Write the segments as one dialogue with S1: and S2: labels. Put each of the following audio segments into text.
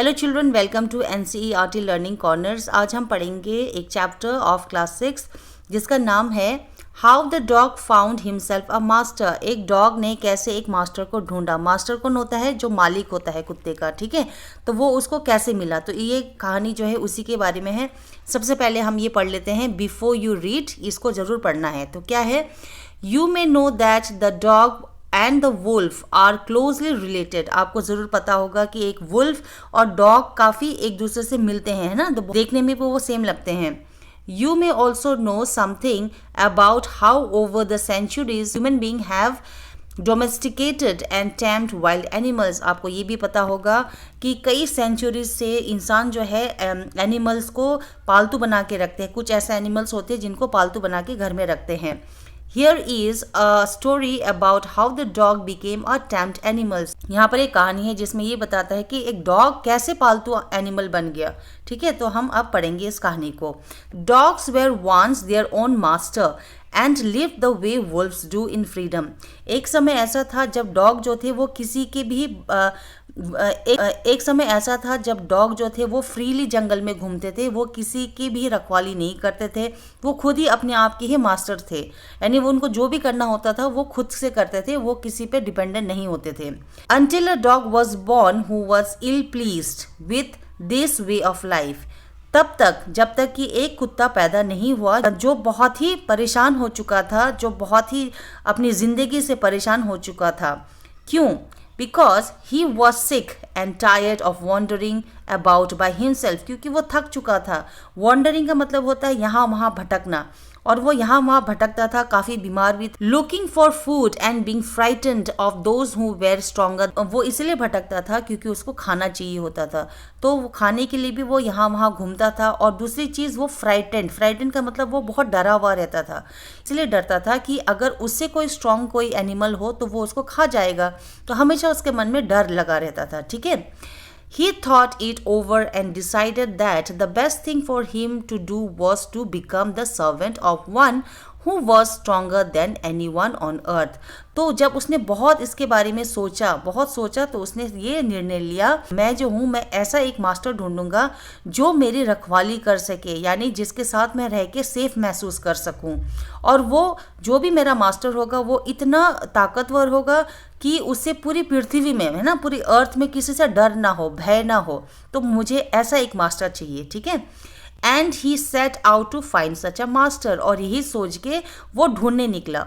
S1: Hello children, welcome to NCERT learning corners. आज हम पढ़ेंगे एक चैप्टर ऑफ क्लास 6 जिसका नाम है how the dog found himself a master. एक डॉग ने कैसे एक मास्टर को ढूंढा। मास्टर कौन होता है? जो मालिक होता है कुत्ते का, ठीक है। तो वो उसको कैसे मिला, तो ये कहानी जो है उसी के बारे में है। सबसे पहले हम ये पढ़ लेते हैं बिफोर यू रीड, इसको ज़रूर पढ़ना है। तो क्या है? You may know that the dog and the wolf are closely related. आपको ज़रूर पता होगा कि एक वुल्फ और डॉग काफ़ी एक दूसरे से मिलते हैं, है ना। तो देखने में भी वो सेम लगते हैं। You may also know something about how over the centuries human beings have domesticated and tamed wild animals। आपको ये भी पता होगा कि कई सेंचुरीज से इंसान जो है एनिमल्स को पालतू बना के रखते हैं। कुछ ऐसे एनिमल्स होते हैं जिनको पालतू बना के घर में रखते हैं। Here is a story about how the dog became a tamed animal। यहाँ पर एक कहानी है जिसमें ये बताता है कि एक डॉग कैसे पालतू एनिमल बन गया। ठीक है, तो हम अब पढ़ेंगे इस कहानी को। Dogs were once their own master and lived the way wolves do in freedom। एक समय ऐसा था जब डॉग जो थे वो किसी के भी एक समय ऐसा था जब डॉग जो थे वो फ्रीली जंगल में घूमते थे। वो किसी की भी रखवाली नहीं करते थे, वो खुद ही अपने आप के ही मास्टर थे। यानी वो उनको जो भी करना होता था वो खुद से करते थे, वो किसी पे डिपेंडेंट नहीं होते थे। Until a dog was born who was ill pleased with this way of life। तब तक, जब तक कि एक कुत्ता पैदा नहीं हुआ जो बहुत ही परेशान हो चुका था, जो बहुत ही अपनी ज़िंदगी से परेशान हो चुका था। क्यों? Because he was sick and tired of wandering about by himself। क्योंकि वो थक चुका था। wandering का मतलब होता है यहाँ वहाँ भटकना, और वो यहाँ वहाँ भटकता था, काफ़ी बीमार भी था। Looking for food and being frightened of those who were stronger. वो इसलिए भटकता था क्योंकि उसको खाना चाहिए होता था, तो वो खाने के लिए भी वो यहाँ वहाँ घूमता था। और दूसरी चीज़, वो फ्राइटेंड का मतलब वो बहुत डरा हुआ रहता था। इसलिए डरता था कि अगर उससे कोई स्ट्रॉन्ग कोई एनिमल हो तो वो उसको खा जाएगा, तो हमेशा उसके मन में डर लगा रहता था। ठीक है। He thought it over and decided that the best thing for him to do was to become the servant of one who was stronger than anyone on earth। तो जब उसने बहुत इसके बारे में बहुत सोचा, तो उसने ये निर्णय लिया, मैं जो हूँ मैं ऐसा एक मास्टर ढूंढूंगा जो मेरी रखवाली कर सके, यानी जिसके साथ मैं रह के सेफ महसूस कर सकूँ। और वो जो भी मेरा मास्टर होगा वो इतना ताकतवर होगा कि उससे पूरी पृथ्वी में, है ना, पूरी अर्थ में किसी से डर ना हो, भय ना हो। तो मुझे ऐसा एक मास्टर चाहिए। ठीक है। And he set out to find such a master. और यही सोच के वो ढूंढने निकला।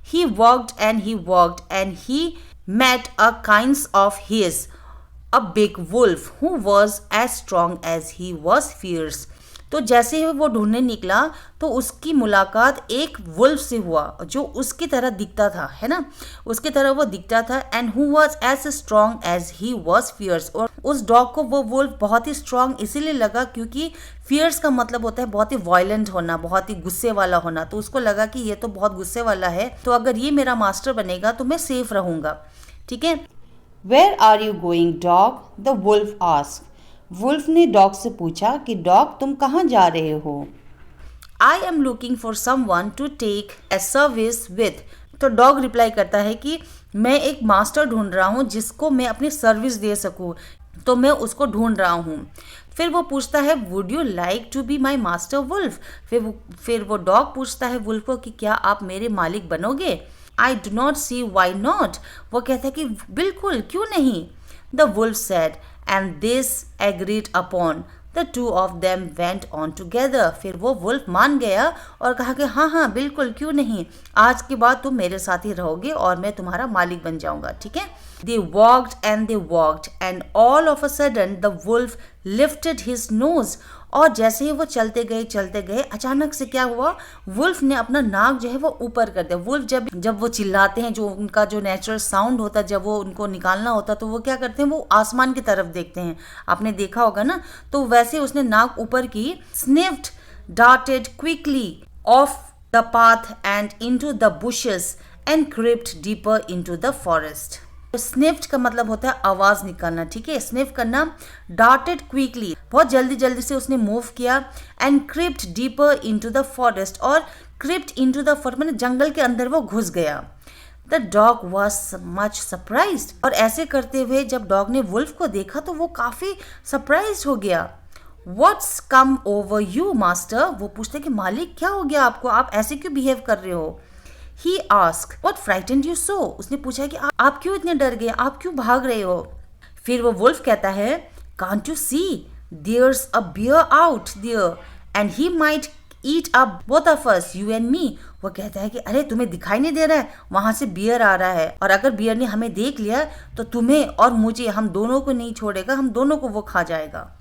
S1: He walked and he met a kinds of his, a big wolf who was as strong as he was fierce। तो जैसे ही वो ढूंढने निकला तो उसकी मुलाकात एक वुल्फ से हुआ जो उसकी तरह दिखता था, है ना, उसकी तरह वो दिखता था। And who was as strong as he was fierce. और उस डॉग को वो वुल्फ बहुत ही स्ट्रॉन्ग इसीलिए लगा क्योंकि फियर्स का मतलब होता है बहुत ही वायलेंट होना, बहुत ही गुस्से वाला होना। तो उसको लगा कि ये तो बहुत गुस्से वाला है, तो अगर ये मेरा मास्टर बनेगा तो मैं सेफ रहूंगा। ठीक है। Where are you going dog? The wolf asked. Wolf ने डॉग से पूछा कि डॉग तुम कहाँ जा रहे हो? I am looking for someone to take a service with. तो डॉग रिप्लाई करता है कि मैं एक मास्टर ढूंढ रहा हूँ जिसको मैं अपनी सर्विस दे सकूँ, तो मैं उसको ढूंढ रहा हूँ। फिर वो पूछता है would you like to be my master wolf. फिर वो डॉग पूछता है वुल्फ को कि क्या आप मेरे मालिक बनोगे? I do not see why not. वो कहता है कि बिल्कुल, क्यों नहीं। The wolf said and this agreed upon, the two of them went on together। फिर वो वुल्फ मान गया और कहा कि हाँ हाँ बिल्कुल, क्यों नहीं, आज के बाद तुम मेरे साथ ही रहोगे और मैं तुम्हारा मालिक बन जाऊंगा। ठीक है। They walked and all of a sudden the wolf lifted his nose। और जैसे ही वो चलते गए अचानक से क्या हुआ, वुल्फ ने अपना नाक जो है वो ऊपर कर दिया। वुल्फ जब वो चिल्लाते हैं, जो उनका जो नेचुरल साउंड होता है, जब वो उनको निकालना होता है तो वो क्या करते हैं, वो आसमान की तरफ देखते हैं। आपने देखा होगा ना। तो वैसे उसने नाक ऊपर की। Sniffed, darted quickly off the path and into the bushes and crept deeper into the forest। Sniffed का मतलब होता है आवाज निकालना। ठीक है। स्निफ करना। डार्टेड क्विकली, बहुत जल्दी से उसने मूव किया। And crypt deeper into the forest. और क्रिप्ट इनटू द फॉरेस्ट मतलब जंगल के अंदर वो घुस गया। The dog was much surprised, और ऐसे करते हुए जब डॉग ने वुल्फ को देखा तो वो काफी सरप्राइज हो गया। What's come over you master, वो पूछते कि मालिक क्या हो गया आपको, आप ऐसे क्यों बिहेव कर रहे हो। He asked what frightened you so, उसने पूछा कि आप क्यों इतने डर गए, आप क्यों भाग रहे हो। फिर वो वुल्फ कहता है can't you see there's a bear out there and he might eat up both of us, you and me. वो कहता है कि अरे तुम्हें दिखाई नहीं दे रहा है, वहां से बियर आ रहा है, और अगर बियर ने हमें देख लिया तो तुम्हें और मुझे, हम दोनों को नहीं छोड़ेगा, हम दोनों को वो खा जाएगा।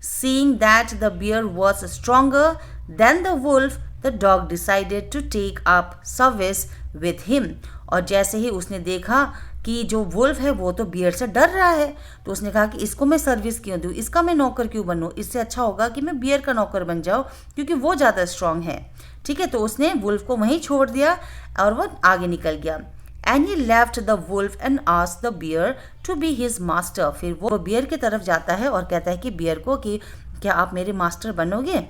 S1: Seeing that the bear was stronger than the wolf, the dog decided to take up service with him. और जैसे ही उसने देखा कि जो वुल्फ है वो तो बियर से डर रहा है, तो उसने कहा कि इसको मैं सर्विस क्यों दूँ, इसका मैं नौकर क्यों बनूँ, इससे अच्छा होगा कि मैं बियर का नौकर बन जाऊँ क्योंकि वो ज़्यादा स्ट्रांग है। ठीक है, तो उसने वुल्फ को वहीं छोड़ दिया और वो आगे निकल गया। And he left the wolf and asked the bear to be his master. फिर वो बियर की तरफ जाता है और कहता है कि बियर को कि क्या आप मेरे मास्टर बनोगे।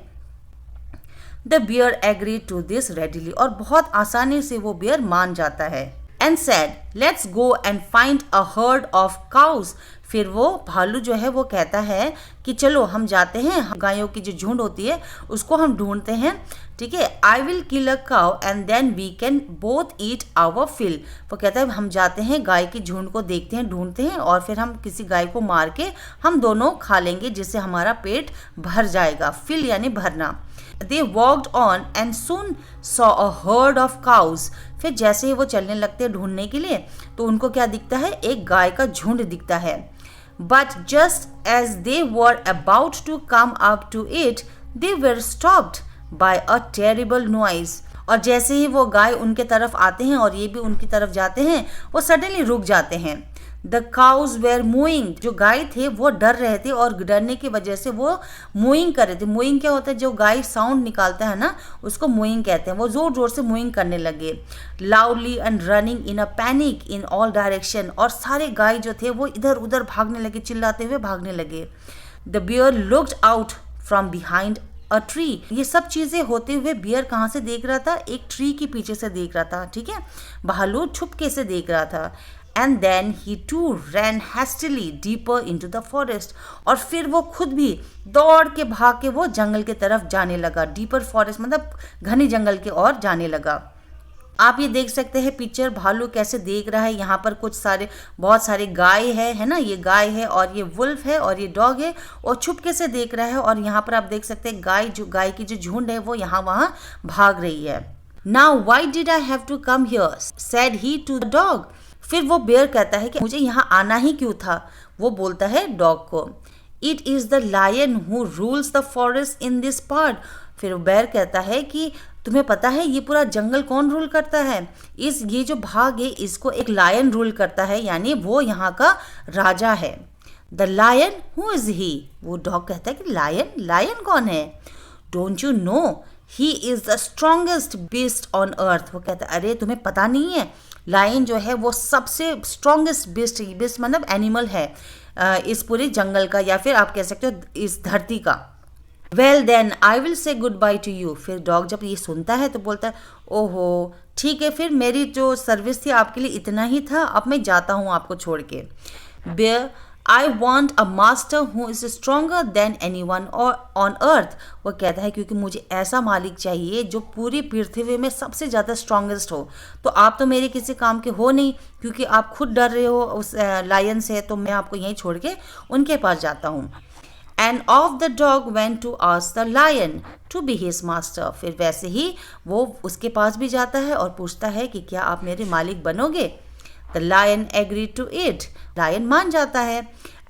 S1: The bear agree to this readily, और बहुत आसानी से वो बियर मान जाता है। And said let's go and find a herd of cows. फिर वो भालू जो है वो कहता है कि चलो हम जाते हैं, गायों की जो झुंड होती है उसको हम ढूंढते हैं। ठीक है, I will kill a cow and then we can both eat our fill. वो कहता है हम जाते हैं, गाय की झुंड को देखते हैं, ढूंढते हैं, और फिर हम किसी गाय को मार के हम दोनों खा लेंगे जिससे हमारा पेट भर जाएगा। फिल यानी भरना। They walked on and soon saw a herd of cows. फिर जैसे ही वो चलने लगते हैं ढूंढने के लिए तो उनको क्या दिखता है, एक गाय का झुंड दिखता है। But just as they were about to come up to it, they were stopped by a terrible noise. और जैसे ही वो गाय उनके तरफ आते हैं और ये भी उनकी तरफ जाते हैं, वो सडनली रुक जाते हैं। द काउज वेर मूइंग, जो गाय थे वो डर रहे थे और डरने की वजह से वो मूइंग कर रहे थे। मूइंग क्या होता है, जो गाय साउंड निकालता है ना उसको मूइंग कहते हैं। वो जोर जोर से मूइंग करने लगे। Loudly and running in a panic in all direction, और सारे गाय जो थे वो इधर उधर भागने लगे, चिल्लाते हुए भागने लगे। The bear looked out from behind a tree. ये सब चीजें होते हुए बियर कहाँ से देख रहा था, एक ट्री के पीछे से देख रहा था। ठीक है, भालू छुपके से देख रहा था। And then he too ran hastily deeper into the forest, और फिर वो खुद भी दौड़ के भाग के वो जंगल के तरफ जाने लगा। डीपर फॉरेस्ट मतलब घने जंगल के ओर जाने लगा। आप ये देख सकते हैं पिक्चर, भालू कैसे देख रहा है। यहाँ पर बहुत सारे गाय है ना, ये गाय है और ये वुल्फ है और ये डॉग है, और छुपके से देख रहा है। और यहाँ पर आप देख सकते हैं गाय की जो झुंड है वो यहाँ वहाँ भाग रही है। Now why did I have to come here, said he to the dog. फिर वो बेयर कहता है कि मुझे यहाँ आना ही क्यों था। वो बोलता है डॉग को, it is the lion who rules the forest in this part. फिर बेयर कहता है कि तुम्हें पता है ये पूरा जंगल कौन रूल करता है, ये जो भाग है इसको एक लायन रूल करता है, यानी वो यहाँ का राजा है। The lion, who is he, वो डॉग कहता है कि लायन कौन है। Don't you know he is the strongest beast on earth. वो कहता है अरे तुम्हें पता नहीं है, लायन जो है वो सबसे स्ट्रॉन्गेस्ट बीस्ट मतलब एनिमल है इस पूरे जंगल का, या फिर आप कह सकते हो इस धरती का। Well then I will say good bye to you. फिर डॉग जब ये सुनता है तो बोलता है ओहो ठीक है, फिर मेरी जो सर्विस थी आपके लिए इतना ही था, अब मैं जाता हूँ आपको छोड़ के। Bear I want a master who is stronger than anyone on earth. वो कहता है क्योंकि मुझे ऐसा मालिक चाहिए जो पूरी पृथ्वी में सबसे ज़्यादा स्ट्रॉन्गेस्ट हो। तो आप तो मेरे किसी काम के हो नहीं, क्योंकि आप खुद डर रहे हो उस लायन से, तो मैं आपको यहीं छोड़ के उनके पास जाता हूँ। And off the dog went to ask the lion to be his master. फिर वैसे ही वो उसके पास भी जाता है और पूछता है कि क्या आप मेरे मालिक बनोगे। The lion agreed to it, lion मान जाता है।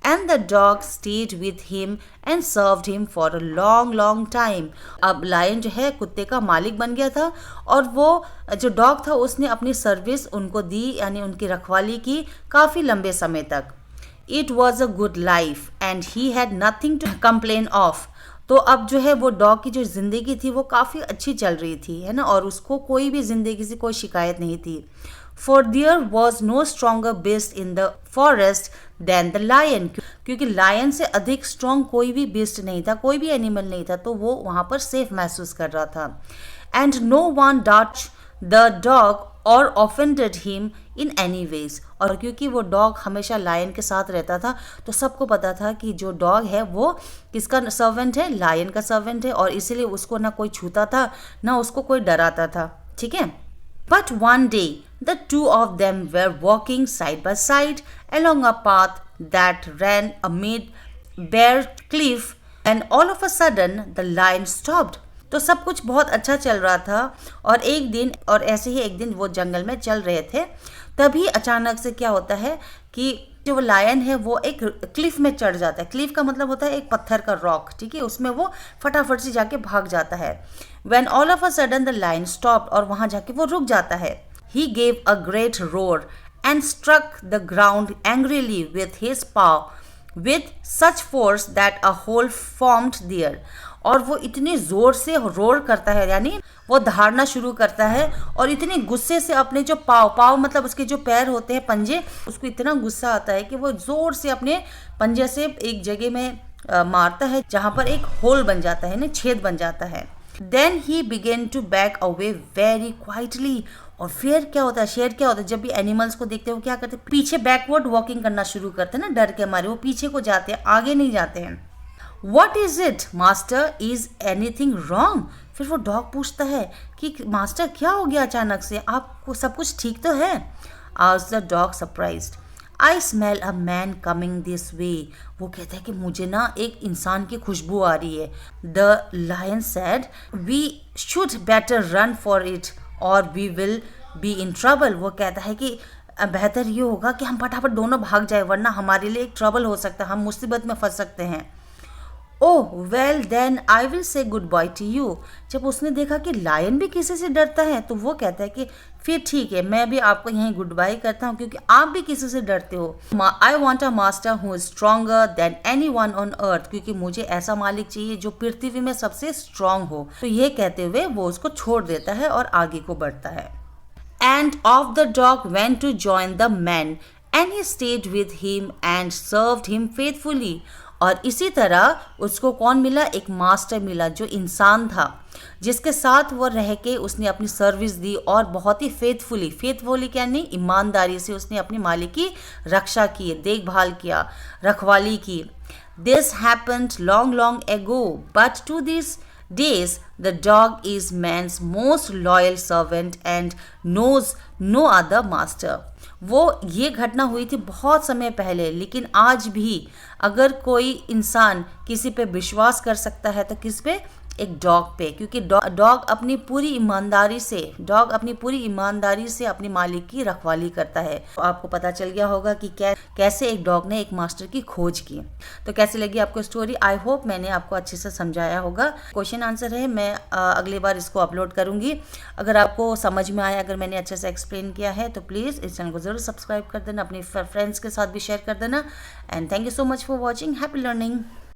S1: And the dog stayed with him and served him for a long long time. अब लायन जो है कुत्ते का मालिक बन गया था, और वो जो डॉग था उसने अपनी सर्विस उनको दी, यानी उनकी रखवाली की काफ़ी लंबे समय तक। It was a good life and he had nothing to complain of. तो अब जो है वो डॉग की जो ज़िंदगी थी वो काफ़ी अच्छी चल रही थी, है ना, और उसको कोई भी ज़िंदगी से कोई शिकायत नहीं थी। For there was no stronger beast in the forest than the lion, क्योंकि लायन से अधिक स्ट्रॉन्ग कोई भी बीस्ट नहीं था, कोई भी एनिमल नहीं था, तो वो वहाँ पर सेफ महसूस कर रहा था। And no one touched the dog or offended him in any ways. और क्योंकि वो डॉग हमेशा लायन के साथ रहता था तो सबको पता था कि जो डॉग है वो किसका सर्वेंट है, लायन का सर्वेंट है, और इसीलिए उसको ना कोई छूता था ना उसको कोई डराता था। ठीक है। But one day, the two of them were walking side by side along a path that ran amid bare cliff, and all of a sudden the lion stopped. तो सब कुछ बहुत अच्छा चल रहा था और ऐसे ही एक दिन वो जंगल में चल रहे थे, तभी अचानक से क्या होता है कि जो लायन है वो एक क्लिफ में चढ़ जाता है। क्लिफ का मतलब होता है एक पत्थर का रॉक, ठीक है, उसमें वो फटाफट से जाके भाग जाता है। When all of a sudden the lion stopped, और वहां जाके वो रुक जाता है। He gave a great roar and struck the ground angrily with his paw with such force that a hole formed there. और वो इतनी जोर से रोर करता है, यानी वो दहाड़ना शुरू करता है और इतने गुस्से से अपने जो पाव मतलब उसके जो पैर होते हैं, पंजे, उसको इतना गुस्सा आता है कि वो जोर से अपने पंजे से एक जगह में मारता है जहां पर एक होल बन जाता है ना, छेद बन जाता है। Then he began to back away very quietly. और फिर क्या होता है, शेर क्या होता है, जब भी एनिमल्स को देखते हैं वो क्या करते हैं, पीछे बैकवर्ड वॉकिंग करना शुरू करते हैं ना, डर के मारे वो पीछे को जाते हैं, आगे नहीं जाते हैं। What is it, master? Is anything wrong? फिर वो डॉग पूछता है कि मास्टर क्या हो गया अचानक से, आपको सब कुछ ठीक तो है? Asked the dog surprised. I smell a man coming this way. वो कहता है कि मुझे ना एक इंसान की खुशबू आ रही है। The lion said, we should better run for it or we will be in trouble. वो कहता है कि बेहतर ये होगा कि हम फटाफट दोनों भाग जाए, वरना हमारे लिए एक ट्रबल हो सकता है, हम मुसीबत में फंस सकते हैं। Oh well then I will say good bye to you. जब उसने देखा कि लायन भी किसी से डरता है तो वो कहता है कि फिर ठीक है, मैं भी आपको यहीं गुड बाय करता हूँ क्योंकि आप भी किसी से डरते हो। आई want a master who is stronger than anyone on अर्थ, क्योंकि मुझे ऐसा मालिक चाहिए जो पृथ्वी में सबसे स्ट्रांग हो। तो ये कहते हुए वो उसको छोड़ देता है और आगे को बढ़ता है। And off the dog went to join the man and he stayed with him and served him faithfully. और इसी तरह उसको कौन मिला, एक मास्टर मिला जो इंसान था, जिसके साथ वो रह के उसने अपनी सर्विस दी और बहुत ही फेथफुली क्या नहीं, ईमानदारी से उसने अपने मालिक की रक्षा की, देखभाल किया, रखवाली की। This happened long ago but to this days the dog is man's most loyal servant and knows no other master. वो ये घटना हुई थी बहुत समय पहले, लेकिन आज भी अगर कोई इंसान किसी पे विश्वास कर सकता है तो किस पे, एक डॉग पे, क्योंकि डॉग अपनी पूरी ईमानदारी से अपनी मालिक की रखवाली करता है। तो आपको पता चल गया होगा कि कैसे एक डॉग ने एक मास्टर की खोज की। तो कैसी लगी आपको स्टोरी? आई होप मैंने आपको अच्छे से समझाया होगा। क्वेश्चन आंसर है, मैं अगली बार इसको अपलोड करूंगी। अगर आपको समझ में आया, अगर मैंने अच्छे से एक्सप्लेन किया है तो प्लीज़ इस चैनल को जरूर सब्सक्राइब कर देना, अपने फ्रेंड्स के साथ भी शेयर कर देना। And thank you so much for watching. Happy learning.